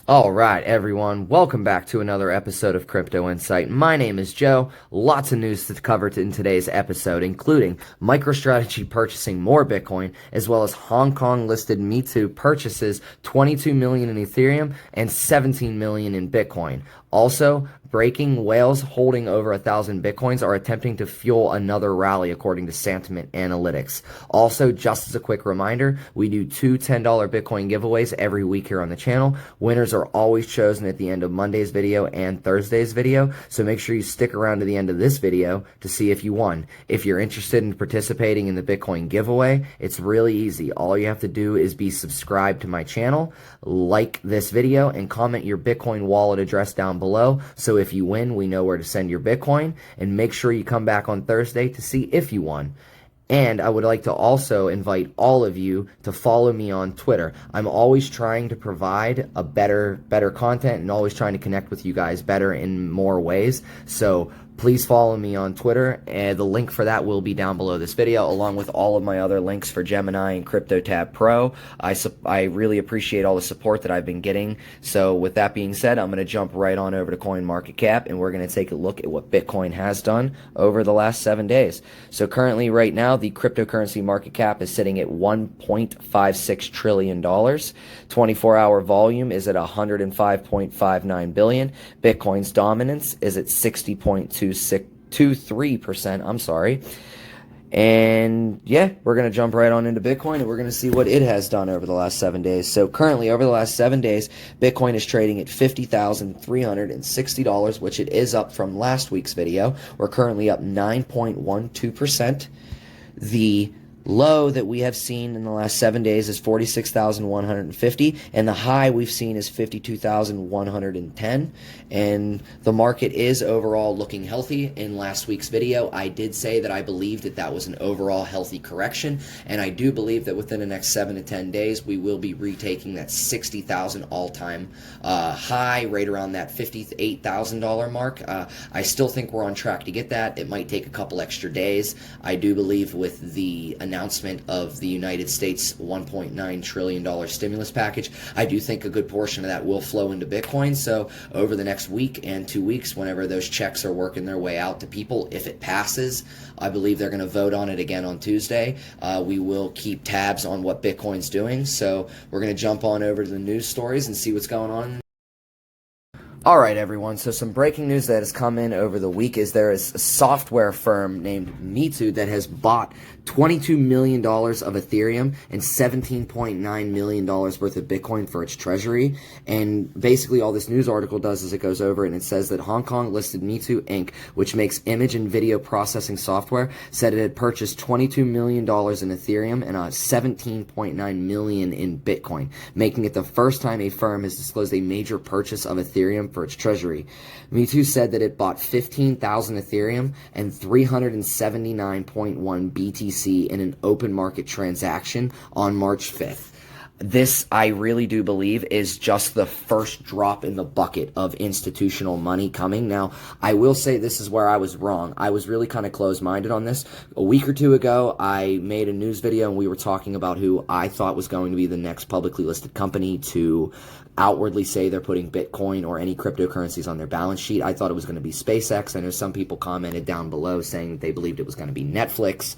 All right, everyone, welcome back to another episode of Crypto Insight. My name is Joe. Lots of news to cover in today's episode, including Microstrategy purchasing more Bitcoin, as well as Hong Kong listed Meitu purchases 22 million in Ethereum and 17 million in Bitcoin. Also, breaking whales holding over 1,000 Bitcoins are attempting to fuel another rally, according to Sentiment Analytics. Also, just as a quick reminder, we do two $10 Bitcoin giveaways every week here on the channel. Winners are always chosen at the end of Monday's video and Thursday's video, so make sure you stick around to the end of this video to see if you won. If you're interested in participating in the Bitcoin giveaway, it's really easy. All you have to do is be subscribed to my channel, like this video, and comment your Bitcoin wallet address down below, so if you win, we know where to send your Bitcoin, and make sure you come back on Thursday to see if you won. And I would like to also invite all of you to follow me on Twitter. I'm always trying to provide a better content and always trying to connect with you guys better in more ways. So please follow me on Twitter, and the link for that will be down below this video, along with all of my other links for Gemini and CryptoTab Pro. I really appreciate all the support that I've been getting. So with that being said, I'm going to jump right on over to CoinMarketCap, and we're going to take a look at what Bitcoin has done over the last 7 days. So currently, right now, the cryptocurrency market cap is sitting at $1.56 trillion. 24-hour volume is at 105.59 billion. Bitcoin's dominance is at 60.23%. I'm sorry. And yeah, we're going to jump right on into Bitcoin, and we're going to see what it has done over the last 7 days. So currently, over the last 7 days, Bitcoin is trading at $50,360, which it is up from last week's video. We're currently up 9.12%. The low that we have seen in the last 7 days is 46,150, and the high we've seen is 52,110. And the market is overall looking healthy. In last week's video, I did say that I believed that that was an overall healthy correction, and I do believe that within the next 7 to 10 days, we will be retaking that 60,000 all-time high, right around that $58,000 mark. I still think we're on track to get that. It might take a couple extra days. I do believe with the announcement of the United States $1.9 trillion stimulus package, I do think a good portion of that will flow into Bitcoin. So over the next week and 2 weeks, whenever those checks are working their way out to people, if it passes, I believe they're going to vote on it again on Tuesday. We will keep tabs on what Bitcoin's doing. So we're going to jump on over to the news stories and see what's going on. Alright, everyone, so some breaking news that has come in over the week is there is a software firm named Meitu that has bought $22 million of Ethereum and $17.9 million worth of Bitcoin for its treasury. And basically all this news article does is it goes over and it says that Hong Kong listed Meitu Inc., which makes image and video processing software, said it had purchased $22 million in Ethereum and $17.9 million in Bitcoin, making it the first time a firm has disclosed a major purchase of Ethereum for its treasury. Meitu said that it bought 15,000 Ethereum and 379.1 BTC in an open market transaction on March 5th. This, I really do believe, is just the first drop in the bucket of institutional money coming. Now, I will say this is where I was wrong. I was really kind of closed-minded on this. A week or two ago, I made a news video, and we were talking about who I thought was going to be the next publicly listed company to outwardly say they're putting Bitcoin or any cryptocurrencies on their balance sheet. I thought it was going to be SpaceX. I know some people commented down below saying that they believed it was going to be Netflix.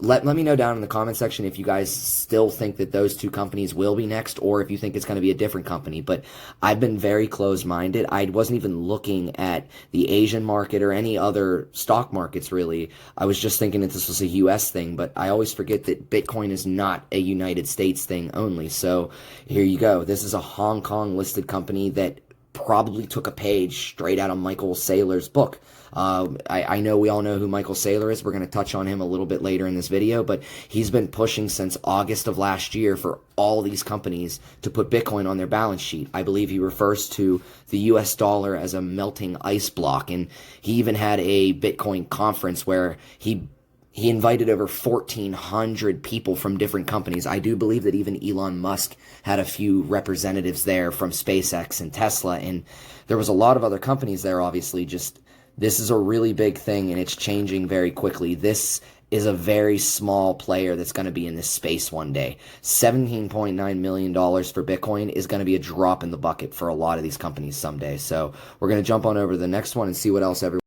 Let me know down in the comment section if you guys still think that those two companies will be next, or if you think it's going to be a different company. But I've been very closed-minded. I wasn't even looking at the Asian market or any other stock markets, really. I was just thinking that this was a U.S. thing, but I always forget that Bitcoin is not a United States thing only. So here you go. This is a Hong Kong-listed company that probably took a page straight out of Michael Saylor's book. I know we all know who Michael Saylor is. We're going to touch on him a little bit later in this video, but he's been pushing since August of last year for all these companies to put Bitcoin on their balance sheet. I believe he refers to the US dollar as a melting ice block, and he even had a Bitcoin conference where he invited over 1,400 people from different companies. I do believe that even Elon Musk had a few representatives there from SpaceX and Tesla, and there was a lot of other companies there, obviously. Just this is a really big thing, and it's changing very quickly. This is a very small player that's going to be in this space one day. $17.9 million for Bitcoin is going to be a drop in the bucket for a lot of these companies someday. So we're going to jump on over to the next one and see what else everyone.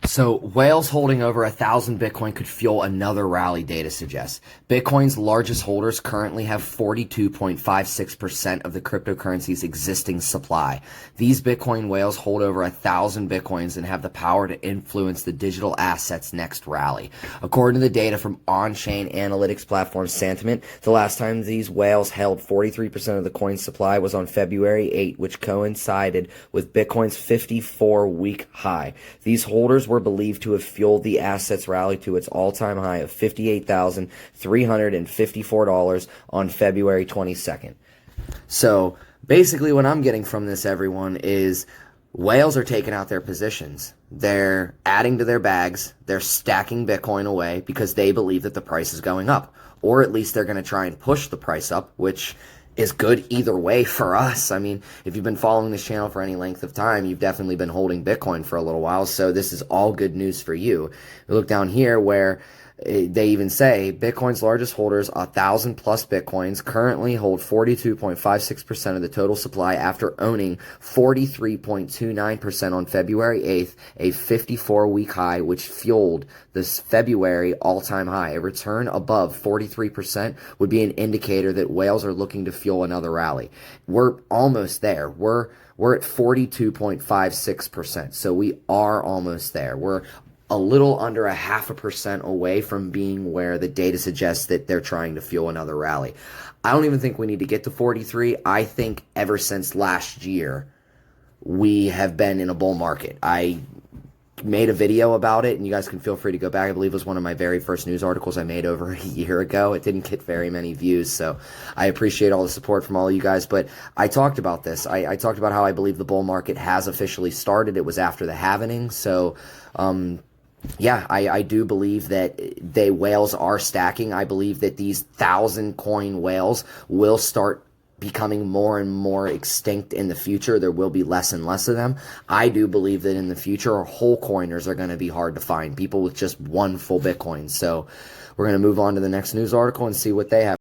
So whales holding over 1,000 Bitcoin could fuel another rally, data suggests. Bitcoin's largest holders currently have 42.56% of the cryptocurrency's existing supply. These Bitcoin whales hold over 1,000 Bitcoins and have the power to influence the digital asset's next rally. According to the data from on-chain analytics platform Sentiment, the last time these whales held 43% of the coin supply was on February 8, which coincided with Bitcoin's 54-week high. These holders were believed to have fueled the asset's rally to its all-time high of $58,354 on February 22nd. So basically what I'm getting from this, everyone, is whales are taking out their positions. They're adding to their bags. They're stacking Bitcoin away because they believe that the price is going up. Or at least they're going to try and push the price up, which is good either way for us. I mean, if you've been following this channel for any length of time, you've definitely been holding Bitcoin for a little while, so this is all good news for you. We look down here where they even say Bitcoin's largest holders, 1,000 plus Bitcoins, currently hold 42.56% of the total supply after owning 43.29% on February 8th, a 54-week high, which fueled this February all-time high. A return above 43% would be an indicator that whales are looking to fuel another rally. We're almost there. We're at 42.56%, so we are almost there. We're a little under 0.5% away from being where the data suggests that they're trying to fuel another rally. I don't even think we need to get to 43. I think ever since last year, we have been in a bull market. I made a video about it, and you guys can feel free to go back. I believe it was one of my very first news articles I made over a year ago. It didn't get very many views, so I appreciate all the support from all of you guys. But I talked about this. I talked about how I believe the bull market has officially started. It was after the halvening, so yeah, I do believe that whales are stacking. I believe that these 1,000 coin whales will start becoming more and more extinct in the future. There will be less and less of them. I do believe that in the future, whole coiners are going to be hard to find, people with just one full Bitcoin. So we're going to move on to the next news article and see what they have.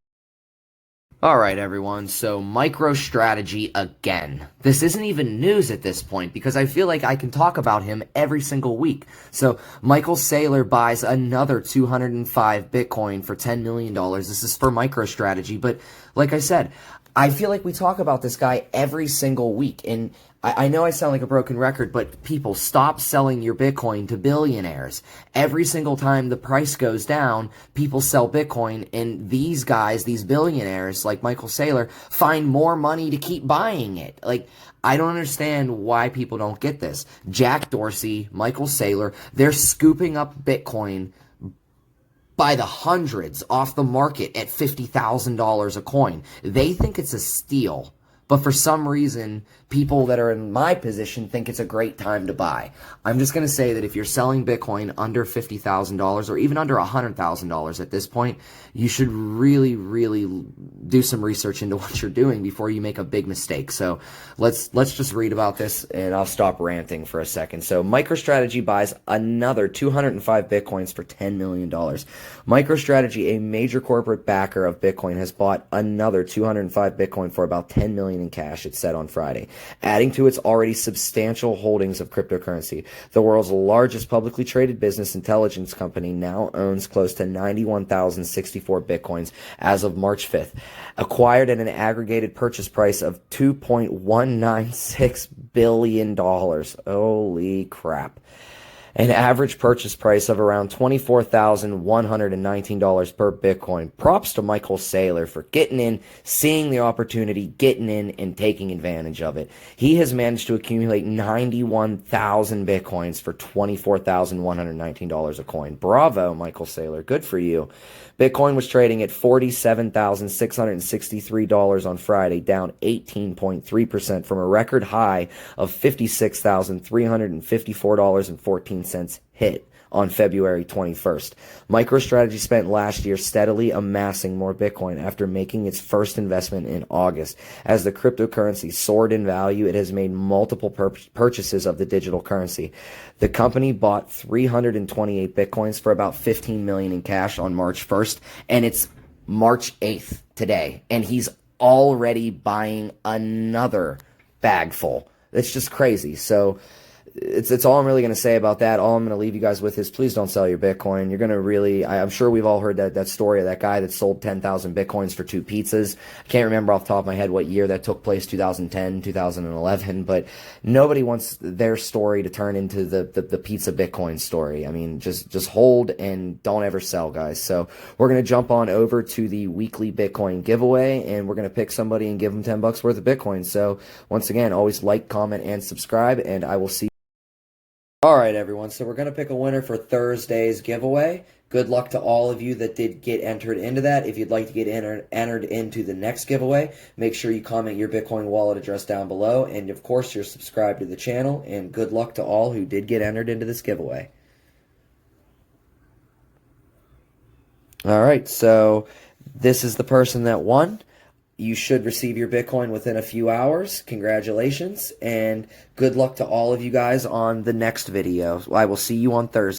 Alright everyone, so Microstrategy again. This isn't even news at this point because I feel like I can talk about him every single week. So Michael Saylor buys another 205 Bitcoin for $10 million. This is for Microstrategy, but like I said, I feel like we talk about this guy every single week, and I know I sound like a broken record, but people, stop selling your Bitcoin to billionaires. Every single time the price goes down, people sell Bitcoin, and these guys, these billionaires like Michael Saylor, find more money to keep buying it. Like, I don't understand why people don't get this. Jack Dorsey, Michael Saylor, they're scooping up Bitcoin by the hundreds off the market at $50,000 a coin. They think it's a steal. But for some reason, people that are in my position think it's a great time to buy. I'm just going to say that if you're selling Bitcoin under $50,000 or even under $100,000 at this point, you should really, really do some research into what you're doing before you make a big mistake. So let's just read about this, and I'll stop ranting for a second. So Microstrategy buys another 205 Bitcoins for $10 million. Microstrategy, a major corporate backer of Bitcoin, has bought another 205 Bitcoin for about $10 million in cash, it said on Friday, adding to its already substantial holdings of cryptocurrency. The world's largest publicly traded business intelligence company now owns close to 91,064 Bitcoins as of March 5th, acquired at an aggregated purchase price of $2.196 billion. Holy crap. An average purchase price of around $24,119 per Bitcoin. Props to Michael Saylor for getting in, seeing the opportunity, getting in, and taking advantage of it. He has managed to accumulate 91,000 Bitcoins for $24,119 a coin. Bravo, Michael Saylor. Good for you. Bitcoin was trading at $47,663 on Friday, down 18.3% from a record high of $56,354.14 hit on February 21st. MicroStrategy spent last year steadily amassing more Bitcoin after making its first investment in August. As the cryptocurrency soared in value, it has made multiple purchases of the digital currency. The company bought 328 Bitcoins for about $15 million in cash on March 1st, and it's March 8th today, and he's already buying another bag full. It's just crazy. So it's all I'm really going to say about that. All I'm going to leave you guys with is please don't sell your Bitcoin. You're going to really, I'm sure we've all heard that story of that guy that sold 10,000 Bitcoins for 2 pizzas. I can't remember off the top of my head what year that took place, 2010, 2011, but nobody wants their story to turn into the pizza Bitcoin story. I mean, just hold and don't ever sell, guys. So we're going to jump on over to the weekly Bitcoin giveaway, and we're going to pick somebody and give them $10 worth of Bitcoin. So once again, always like, comment, and subscribe, and I will see you. Alright everyone, so we're going to pick a winner for Thursday's giveaway. Good luck to all of you that did get entered into that. If you'd like to get entered into the next giveaway, make sure you comment your Bitcoin wallet address down below. And of course, you're subscribed to the channel. And good luck to all who did get entered into this giveaway. Alright, so this is the person that won. You should receive your Bitcoin within a few hours. Congratulations, and good luck to all of you guys on the next video. I will see you on Thursday.